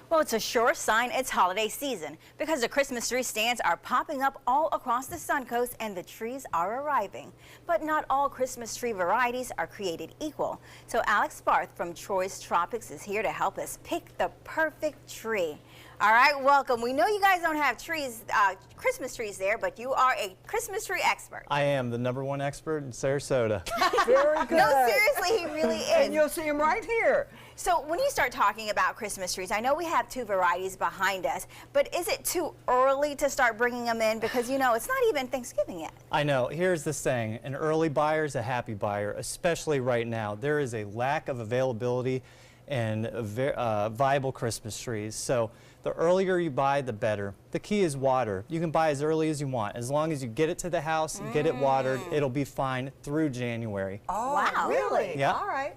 Well, it's a sure sign it's holiday season because the Christmas tree stands are popping up all across the Suncoast and the trees are arriving. But not all Christmas tree varieties are created equal. So Alex Barth from Troy's Tropics is here to help us pick the perfect tree. All right, welcome. We know you guys don't have trees, Christmas trees there, but you are a Christmas tree expert. I am the #1 expert in Sarasota. Very good. No, seriously, he really is. And you'll see him right here. So when you start talking about Christmas trees, I know we have 2 varieties behind us, but is it too early to start bringing them in? Because, you know, it's not even Thanksgiving yet. I know. Here's the saying, an early buyer is a happy buyer, especially right now. There is a lack of availability and viable Christmas trees. So the earlier you buy, the better. The key is water. You can buy as early as you want. As long as you get it to the house and get it watered, it'll be fine through January. Oh, Wow. really? Yeah. All right.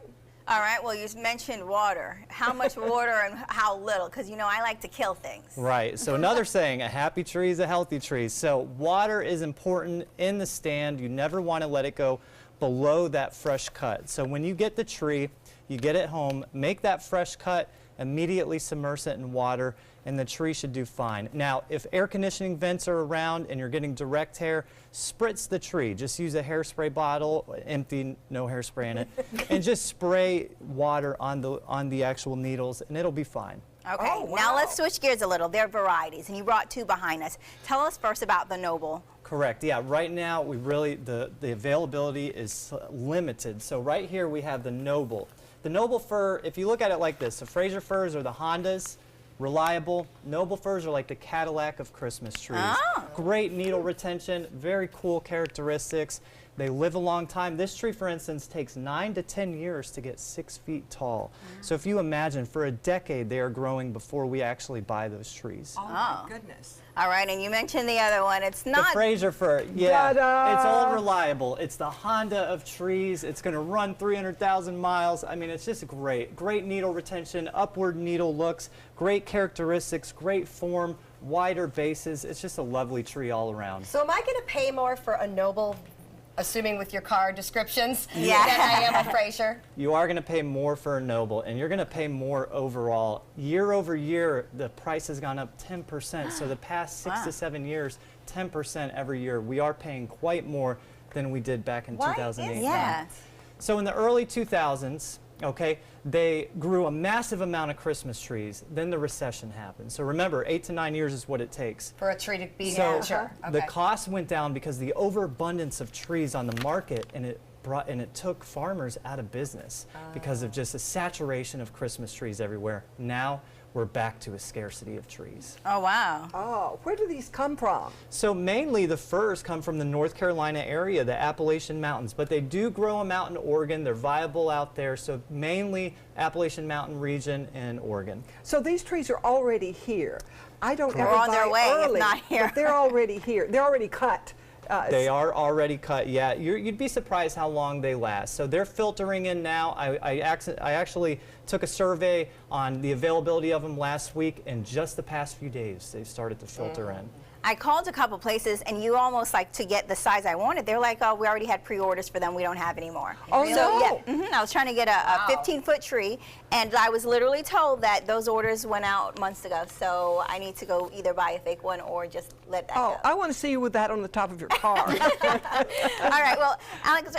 All right, well, you mentioned water. How much water and how little? Because, you know, I like to kill things. Right. So another saying, a happy tree is a healthy tree. So water is important in the stand. You never want to let it go below that fresh cut. So when you get the tree, you get it home, make that fresh cut, immediately submerge it in water, and the tree should do fine. Now, if air conditioning vents are around and you're getting direct air, spritz the tree. Just use a hairspray bottle, empty, no hairspray in it, and just spray water on the actual needles, and it'll be fine. Okay, Oh, wow. Now let's switch gears a little. There are varieties, and you brought 2 behind us. Tell us first about the Noble. Correct. Yeah, right now we really, the availability is limited. So right here we have the Noble. The Noble fir, if you look at it like this, the Fraser firs are the Hondas, reliable. Noble firs are like the Cadillac of Christmas trees. Oh. Great needle retention, very cool characteristics. They live a long time. This tree, for instance, takes 9 to 10 years to get 6 feet tall. So if you imagine, for a decade they are growing before we actually buy those trees. Oh, my goodness. All right, and you mentioned the other one. It's The not... Fraser fir, yeah, Ta-da! it's all reliable. It's the Honda of trees. It's going to run 300,000 miles. I mean, it's just great. Great needle retention, upward needle looks, great characteristics, great form, wider bases. It's just a lovely tree all around. So am I going to pay more for a Noble, assuming with your car descriptions, Yeah. than I am a Fraser? You are going to pay more for a Noble, and you're going to pay more overall. Year over year, the price has gone up 10%. So the past 6 to 7 years, 10% every year. We are paying quite more than we did back in Why is 2008. Yeah. So in the early 2000s, okay, they grew a massive amount of Christmas trees. Then the recession happened. So remember, 8 to 9 years is what it takes. For a tree to be So mature. the Okay. cost went down because the overabundance of trees on the market, and it took farmers out of business because of just a saturation of Christmas trees everywhere. Now we're back to a scarcity of trees. Oh, wow. Oh, where do these come from? So mainly the firs come from the North Carolina area, the Appalachian Mountains, but they do grow them out in Oregon. They're viable out there, so mainly Appalachian Mountain region and Oregon. So these trees are already here. I don't ever They're on their buy way, if early, not here. but they're already here. They're already cut. They are already cut, yeah. You'd be surprised how long they last. So they're filtering in now. I actually took a survey on the availability of them last week, and just the past few days they've started to filter in. I called a couple places, and you almost like to get the size I wanted. They're like, oh, we already had pre-orders for them. We don't have any more. Oh, So, no. yeah, I was trying to get a 15-foot tree, and I was literally told that those orders went out months ago. So I need to go either buy a fake one or just let that Oh, go. I want to see you with that on the top of your car. All right, well, Alex,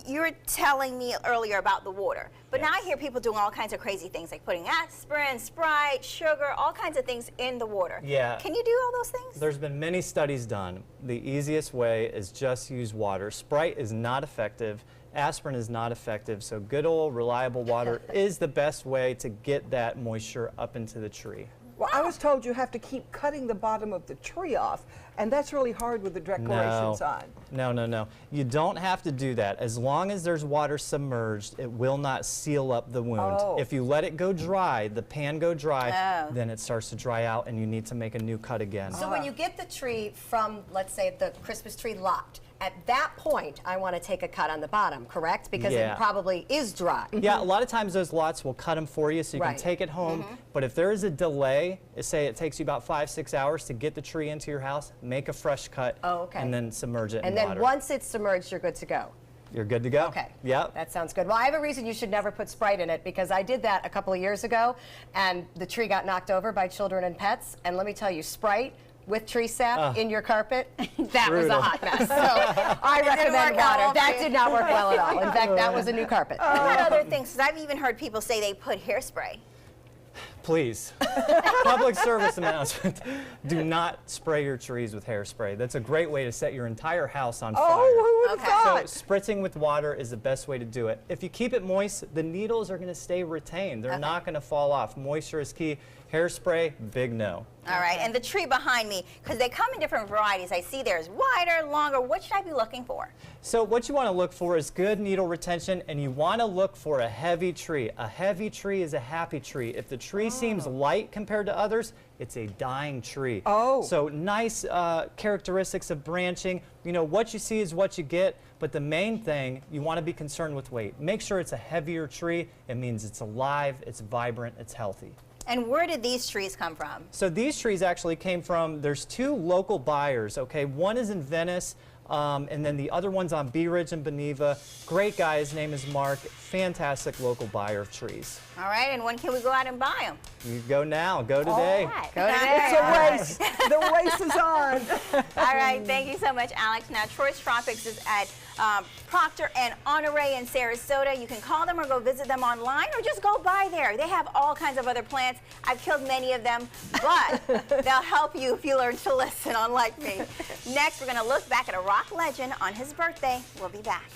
you were telling me earlier about the water, but now I hear people doing all kinds of crazy things, like putting aspirin, Sprite, sugar, all kinds of things in the water. Yeah. Can you do all those things? There's been many studies done. The easiest way is just use water. Sprite is not effective. Aspirin is not effective. So good old reliable water is the best way to get that moisture up into the tree. Well, I was told you have to keep cutting the bottom of the tree off, and that's really hard with the decorations on. No. You don't have to do that. As long as there's water submerged, it will not seal up the wound. Oh. If you let it go dry, the pan go dry, Oh. then it starts to dry out and you need to make a new cut again. So when you get the tree from, let's say, the Christmas tree lot, at that point, I want to take a cut on the bottom, correct? Because Yeah. it probably is dry. Yeah, a lot of times those lots will cut them for you so you Right. can take it home. But if there is a delay, say it takes you about 5-6 hours to get the tree into your house, make a fresh cut Oh, okay. and then submerge it And in then water. once it's submerged, you're good to go. You're good to go. Okay. Yep. That sounds good. Well, I have a reason you should never put Sprite in it, because I did that a couple of years ago, and the tree got knocked over by children and pets. And let me tell you, Sprite with tree sap in your carpet, that was a Brutal. hot mess. So I recommend work out water. well That for you. did not work well at all. In fact, that was a new carpet. What about other things? 'Cause I've even heard people say they put hairspray. Please. Public service announcement. Do not spray your trees with hairspray. That's a great way to set your entire house on fire. Oh, who would have Okay. thought? So spritzing with water is the best way to do it. If you keep it moist, the needles are going to stay retained. They're not going to fall off. Moisture is key. Hairspray, big no. All right, and the tree behind me, because they come in different varieties. I see there's wider, longer. What should I be looking for? So what you want to look for is good needle retention, and you want to look for a heavy tree. A heavy tree is a happy tree. If the tree seems light compared to others, it's a dying tree. Oh. So nice characteristics of branching. You know, what you see is what you get, but the main thing, you want to be concerned with weight. Make sure it's a heavier tree. It means it's alive, it's vibrant, it's healthy. And where did these trees come from? So these trees actually came from, there's two local buyers, okay? One is in Venice, and then the other one's on Bee Ridge and Beneva. Great guy, his name is Mark. Fantastic local buyer of trees. All right, and when can we go out and buy them? You go now, go today. Go It's a race. The race is on. All right, thank you so much, Alex. Now, Choice Tropics is at Proctor and Honore in Sarasota. You can call them or go visit them online or just go by there. They have all kinds of other plants. I've killed many of them, but they'll help you if you learn to listen, unlike me. Next, we're going to look back at a rock legend on his birthday. We'll be back.